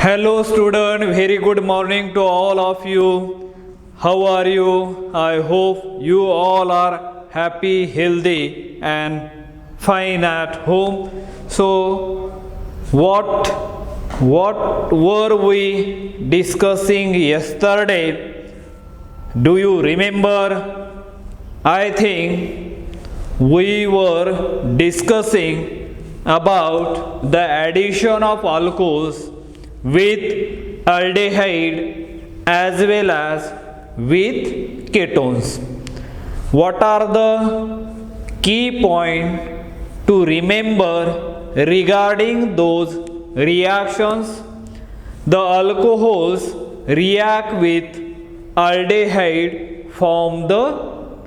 Hello student, very good morning to all of you. How are you? I hope you all are happy, healthy and fine at home. So what were we discussing yesterday? Do you remember? I think we were discussing about the addition of alcohols with aldehyde as well as with ketones. What are the key points to remember regarding those reactions? The alcohols react with aldehyde, form the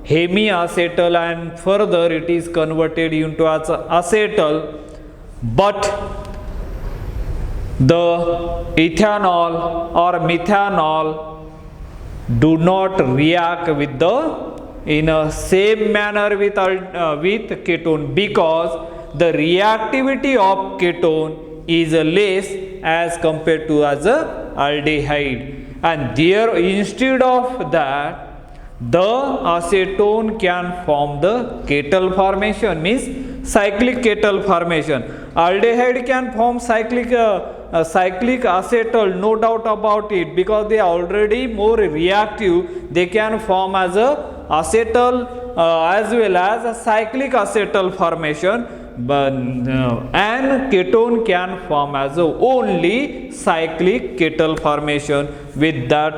hemiacetal and further it is converted into acetal, but the ethanol or methanol do not react with in a same manner with ketone, because the reactivity of ketone is less as compared to as a aldehyde, and there instead of that the acetone can form the ketal formation, means cyclic ketal formation. Aldehyde can form cyclic acetal, no doubt about it, because they are already more reactive. They can form as a acetal as well as a cyclic acetal formation, but and ketone can form as a only cyclic ketal formation with that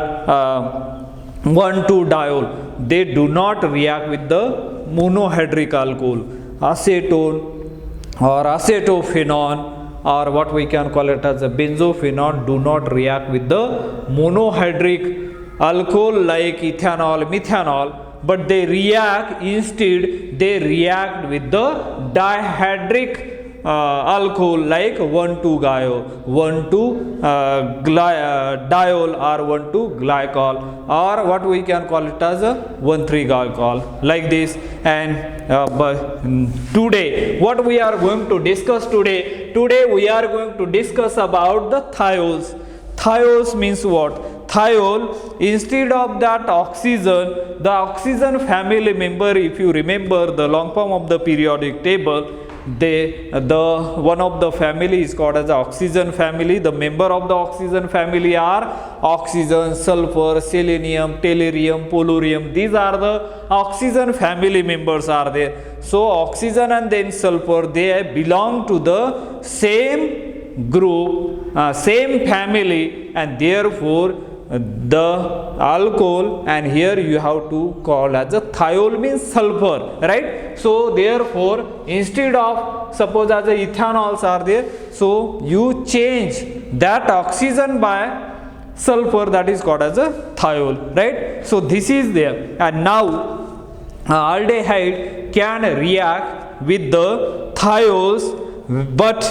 1,2-diol. They do not react with the monohydric alcohol. Acetone or acetophenone or what we can call it as a benzophenone do not react with the monohydric alcohol like ethanol, methanol, but they react instead they react with the dihydric alcohol like 1,2-diol, 1,2-diol or 1,2-glycol, or what we can call it as a 1,3-glycol, like this. And but today what we are going to discuss today we are going to discuss about the thiols. Thiols means what? Thiol, instead of that oxygen, the oxygen family member, if you remember the long form of the periodic table, the one of the family is called as the oxygen family. The member of the oxygen family are oxygen, sulfur, selenium, tellurium, polonium. These are the oxygen family members are there. So oxygen and then sulfur, they belong to the same group, same family, and therefore the alcohol, and here you have to call as a thiol, means sulfur, right? So therefore instead of suppose as a ethanols are there, so you change that oxygen by sulfur, that is called as a thiol, right? So this is there. And now aldehyde can react with the thiols, but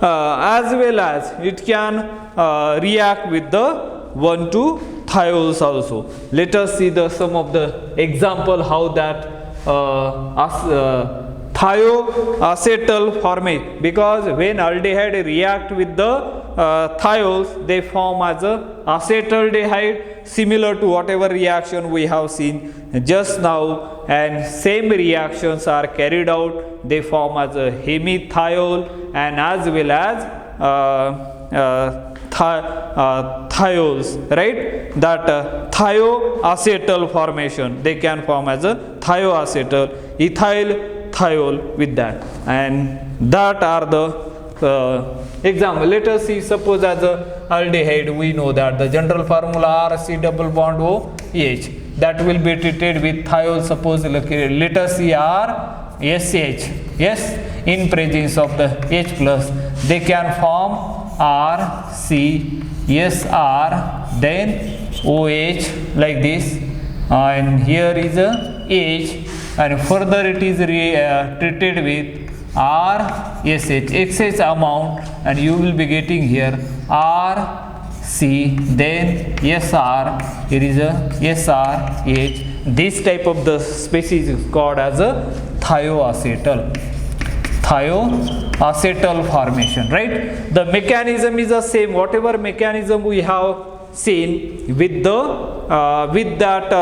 as well as it can react with the 1,2-thiols also. Let us see some of the example how that thioacetal formation, because when aldehyde react with the thiols, they form as a acetaldehyde, similar to whatever reaction we have seen just now, and same reactions are carried out. They form as a hemithiol and as well as thiols, right? That thioacetal formation, they can form as a thioacetal, ethyl thiol with that, and that are the example. Let us see, suppose as a aldehyde, we know that the general formula RC double bond OH, that will be treated with thiol. Suppose let us see RSH, yes, in presence of the H plus, they can form RCSR, then OH like this, and here is a H, and further it is treated with RSH, excess amount, and you will be getting here RC, then SR, here is a SRH. This type of the species is called as a thioacetal. thioacetal formation, right? The mechanism is the same, whatever mechanism we have seen with that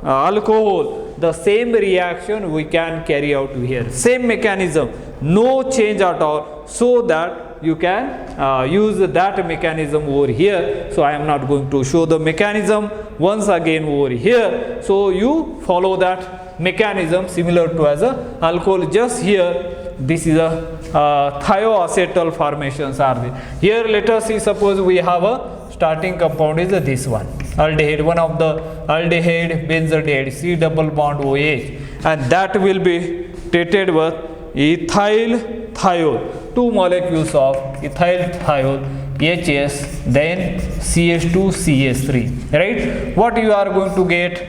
alcohol, the same reaction we can carry out here, same mechanism, no change at all, so that you can use that mechanism over here. So I am not going to show the mechanism once again over here. So you follow that mechanism similar to as a alcohol. Just here, this is a thioacetal formations are there. Here let us see, suppose we have a starting compound is this one, aldehyde, one of the aldehyde benzaldehyde, C double bond OH, and that will be treated with ethyl thiol, 2 molecules of ethyl thiol, HS, then CH2 CH3, right? What you are going to get?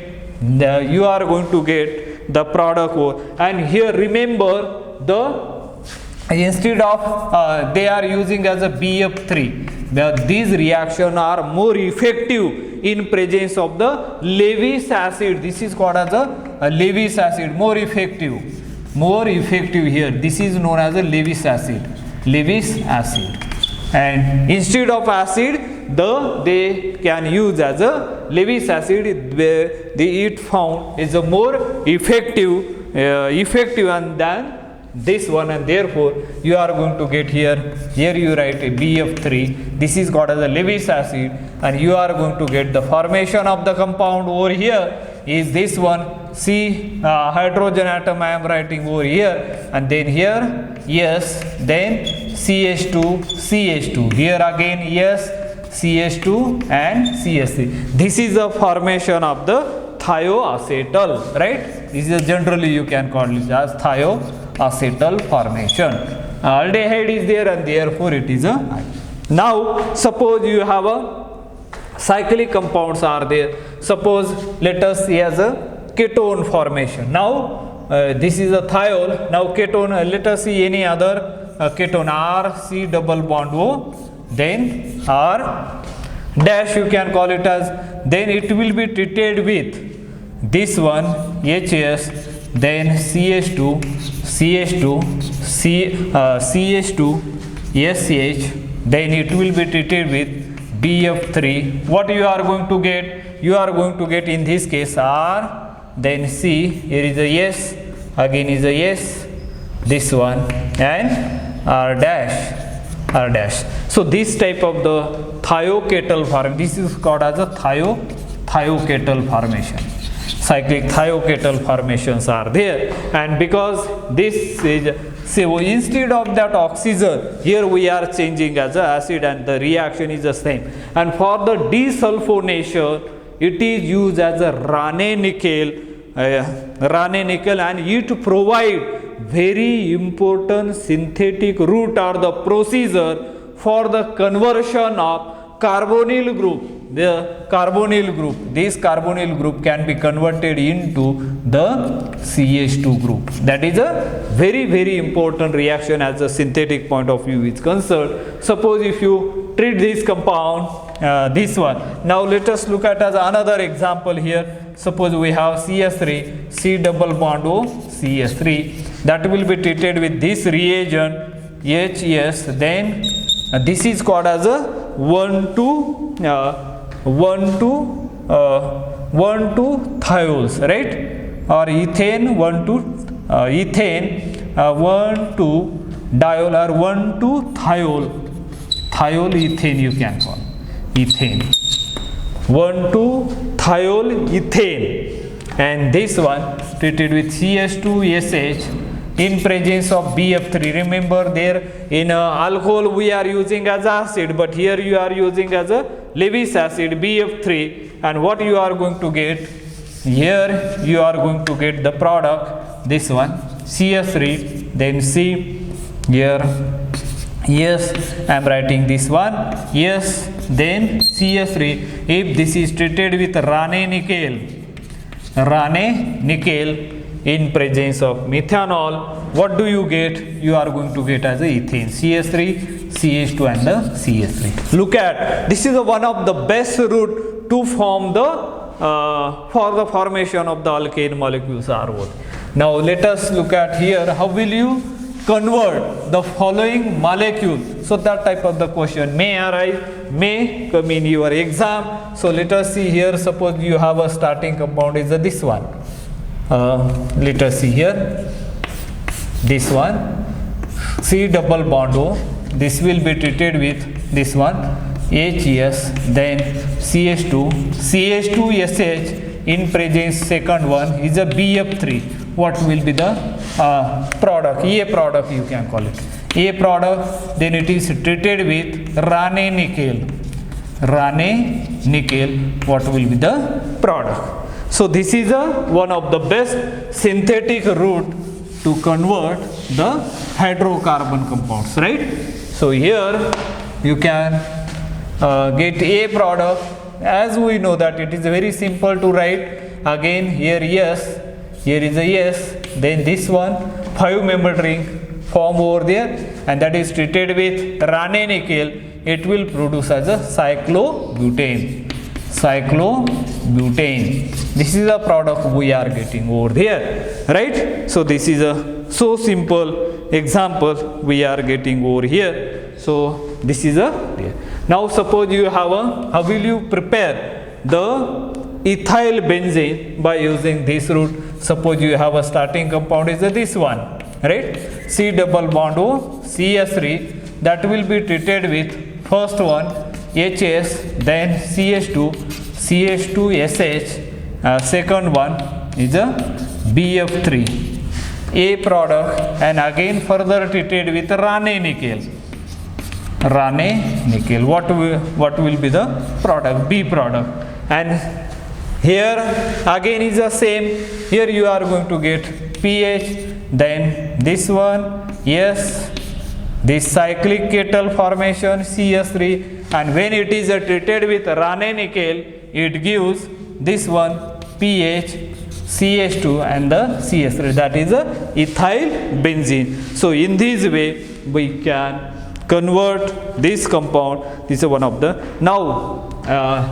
You are going to get the product, and here remember instead of they are using as a BF3, these reactions are more effective in presence of the Lewis acid. This is called as a Lewis acid, more effective here. This is known as a Lewis acid, and instead of acid, they can use as a Lewis acid, where it found is a more effective and than this one, and therefore you are going to get here you write a BF3, this is called as a Lewis acid, and you are going to get the formation of the compound over here is this one, C hydrogen atom I am writing over here, and then here yes, then CH2 here again yes, CH2 and CH3. This is the formation of the thioacetal, right? This is generally you can call it as thioacetal formation. Aldehyde is there, and therefore it is a. Now suppose you have a cyclic compounds are there. Suppose let us see as a ketone formation. Now this is a thiol. Now ketone, let us see any other ketone, R C double bond O, then R dash you can call it as, then it will be treated with this one HS, then CH2 SH, then it will be treated with BF3. What you are going to get? You are going to get in this case R, then C, here is a S, again is a S, this one, and R dash. So this type of the thioketal formation, this is called as a thioketal formation. Cyclic thioketal formations are there, and because this is, so instead of that oxygen, here we are changing as a acid, and the reaction is the same. And for the desulfonation, it is used as a Rane nickel, and it provide very important synthetic route or the procedure for the conversion of carbonyl group. This carbonyl group can be converted into the CH2 group. That is a very, very important reaction as a synthetic point of view is concerned. Suppose if you treat this compound, this one. Now let us look at as another example here. Suppose we have CS3, C double bond O, CS3, that will be treated with this reagent HS, then this is called as a 1,2 thiols, right? Or ethane 1,2 diol or 1,2 thiol ethane you can call ethane, 1,2 thiol ethane, and this one treated with CH2SH in presence of BF3. Remember there in alcohol we are using as acid, but here you are using as a Lewis acid, BF3, and what you are going to get? Here you are going to get the product, this one, CS3, then C, here, yes, I am writing this one, yes, then CS3. If this is treated with Rane nickel in presence of methanol, what do you get? You are going to get as a ethane, CS3, CH2 and the CH3. Look at, this is one of the best route to form the for the formation of the alkane molecules R1. Now let us look at here, how will you convert the following molecule. So that type of the question may arise, may come in your exam. So let us see here, suppose you have a starting compound is this one. Let us see here, this one, C double bond O, this will be treated with this one, HES, then CH2, CH2SH, in presence second one is a BF3. What will be the product? A product you can call it. A product, then it is treated with Rane nickel. Rane nickel, what will be the product? So this is one of the best synthetic route to convert the hydrocarbon compounds, right? So here you can get a product. As we know that it is very simple to write. Again here yes, here is a yes, then this one 5-membered ring form over there, and that is treated with Rane nickel. It will produce as a cyclobutane. Cyclobutane. This is a product we are getting over here, right? So this is a so simple example we are getting over here. So this is a now suppose you have a, how will you prepare the ethyl benzene by using this route? Suppose you have a starting compound is this one, right? C double bond O, CS3, that will be treated with first one HS, then CH2, CH2SH, second one is a BF3, A product, and again further treated with Rane nickel. Rane nickel. What will be the product? B product. And here again is the same. Here you are going to get pH, then this one, yes, this cyclic kettle formation CS3, and when it is treated with Rane nickel, it gives this one pH, CH2 and the CS3, that is a ethyl benzene. So in this way we can convert this compound. This is one of the. Now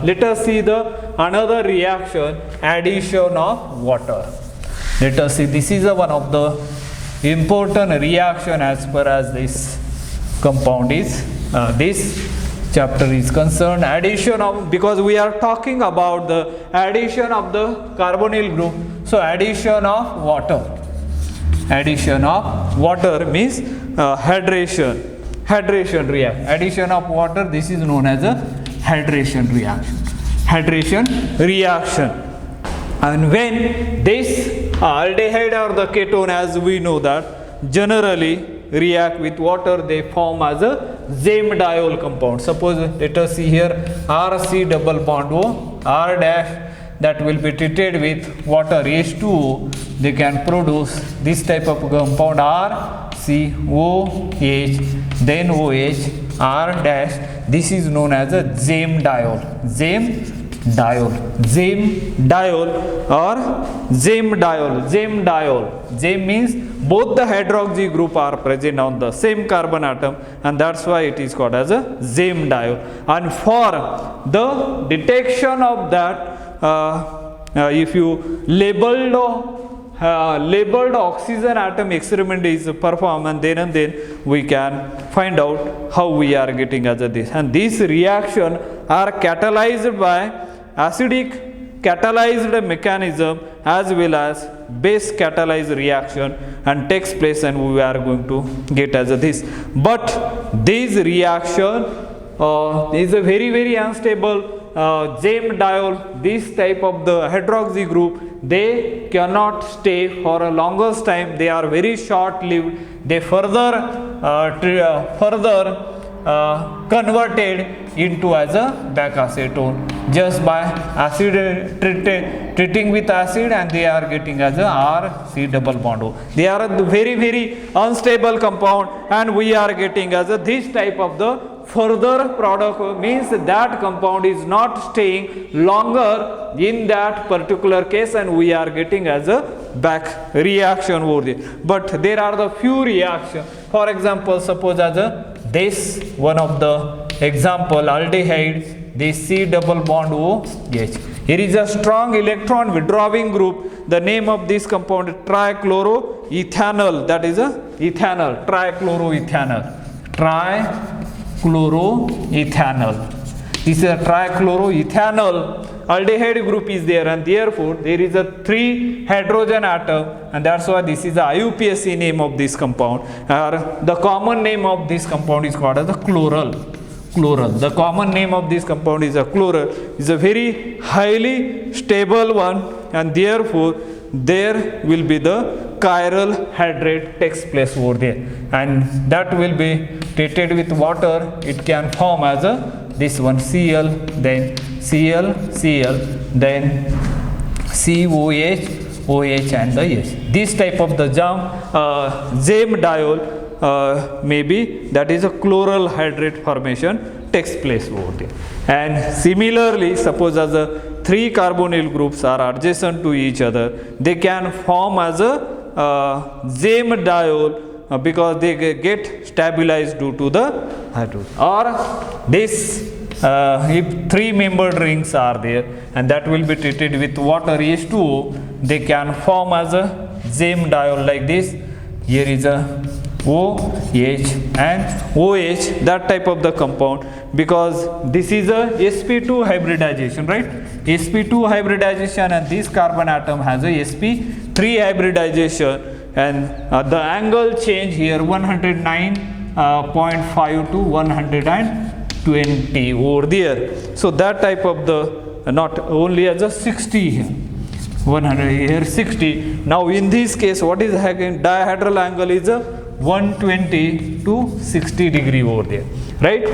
let us see the another reaction, addition of water. Let us see, this is one of the important reaction as far as this compound is this chapter is concerned. Addition of, because we are talking about the addition of the carbonyl group. So addition of water. Addition of water means hydration. Hydration reaction. Addition of water, this is known as a hydration reaction. Hydration reaction. And when this aldehyde or the ketone, as we know that, generally react with water, they form as a Zem-diol compound. Suppose let us see here, RC double bond O, R dash, that will be treated with water H2O, they can produce this type of compound R, C, O, H, then OH, R dash. This is known as a Zem-diol. Zem-diol. Zem-diol or Zem-diol. Zem-diol. Zem means both the hydroxy group are present on the same carbon atom, and that's why it is called as a Zem-diol. And for the detection of that, if you labeled oxygen atom experiment is performed, and then we can find out how we are getting as a this. And these reaction are catalyzed by acidic catalyzed mechanism as well as base catalyzed reaction, and takes place, and we are going to get as a this. But this reaction is a very unstable. Zem-diol, this type of the hydroxy group, they cannot stay for a longest time. They are very short lived. They further converted into as a back acetone just by acid treating with acid, and they are getting as a RC double bond O. They are a very unstable compound, and we are getting as a this type of the further product, means that compound is not staying longer in that particular case, and we are getting as a back reaction over there. But there are the few reactions. For example, suppose as a this one of the example aldehyde, this C double bond OH. Here is a strong electron withdrawing group. The name of this compound is trichloroethanol. That is a ethanol, trichloroethanol. Trichloroethanol. This is a trichloroethanol. Aldehyde group is there, and therefore there is a 3 hydrogen atom, and that's why this is the RUHC name of this compound. The common name of this compound is called as the chloral. The common name of this compound is a chloral. It's a very highly stable one, and therefore there will be the chiral hydrate takes place over there, and that will be treated with water. It can form as a this one Cl, then Cl, then COH, OH, and the H. This type of the Chem diol maybe that is a chloral hydrate formation takes place over there. And similarly, suppose as a 3 carbonyl groups are adjacent to each other, they can form as a Chem diol because they get stabilized due to the hydrogen. Or this if 3 membered rings are there, and that will be treated with water H2O, they can form as a Chem diol like this. Here is a OH and OH, that type of the compound, because this is a sp2 hybridization, right? sp2 hybridization, and this carbon atom has a sp3 hybridization, and the angle change here 109.5 to 120 over there. So that type of the not only as a 60 here, 100 here 60. Now in this case, what is happening? Dihedral angle is a 120 to 60 degree over there, right?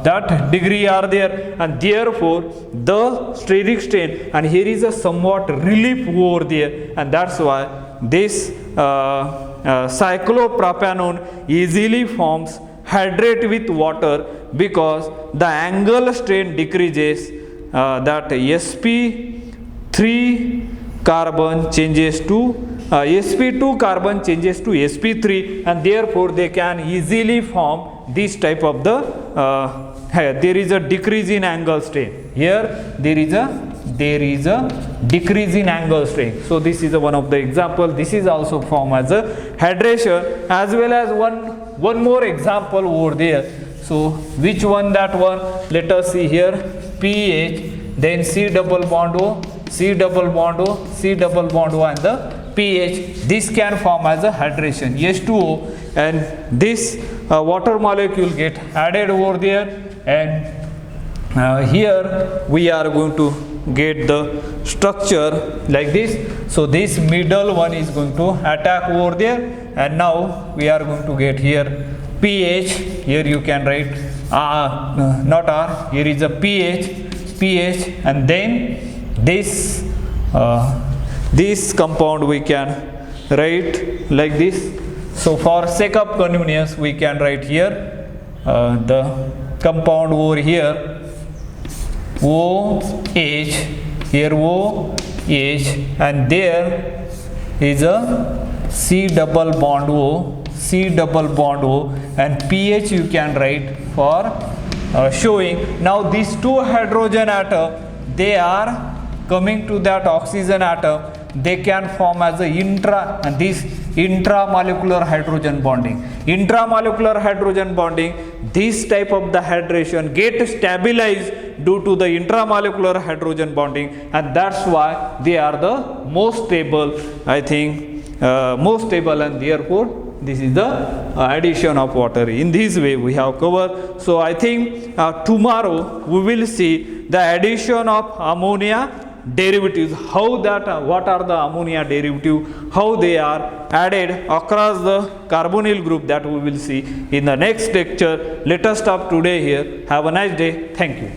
That degree are there, and therefore the steric strain, and here is a somewhat relief over there, and that's why this cyclopropanone easily forms hydrate with water, because the angle strain decreases, that sp3 carbon changes to sp2 carbon changes to sp3, and therefore they can easily form this type of the there is a decrease in angle strain. Here there is a decrease in angle strain. So this is one of the example. This is also formed as a hydration, as well as one more example over there. So which one? That one, let us see here. pH, then C double bond O, C double bond O, C double bond O, and the pH. This can form as a hydration, H2O, and this water molecule get added over there, and here we are going to get the structure like this. So this middle one is going to attack over there, and now we are going to get here pH. Here you can write not R, here is a pH, and then this this compound we can write like this. So for sake of convenience, we can write here the compound over here OH, here OH, and there is a C double bond O, C double bond O, and pH you can write for showing. Now these 2 hydrogen atom, they are coming to that oxygen atom, they can form as a and this intramolecular hydrogen bonding. Intramolecular hydrogen bonding, this type of the hydration get stabilized due to the intramolecular hydrogen bonding, and that's why they are the most stable, I think, most stable, and therefore this is the addition of water. In this way we have covered. So I think tomorrow we will see the addition of ammonia derivatives, how that what are the ammonia derivative, how they are added across the carbonyl group, that we will see in the next lecture. Let us stop today here. Have a nice day. Thank you.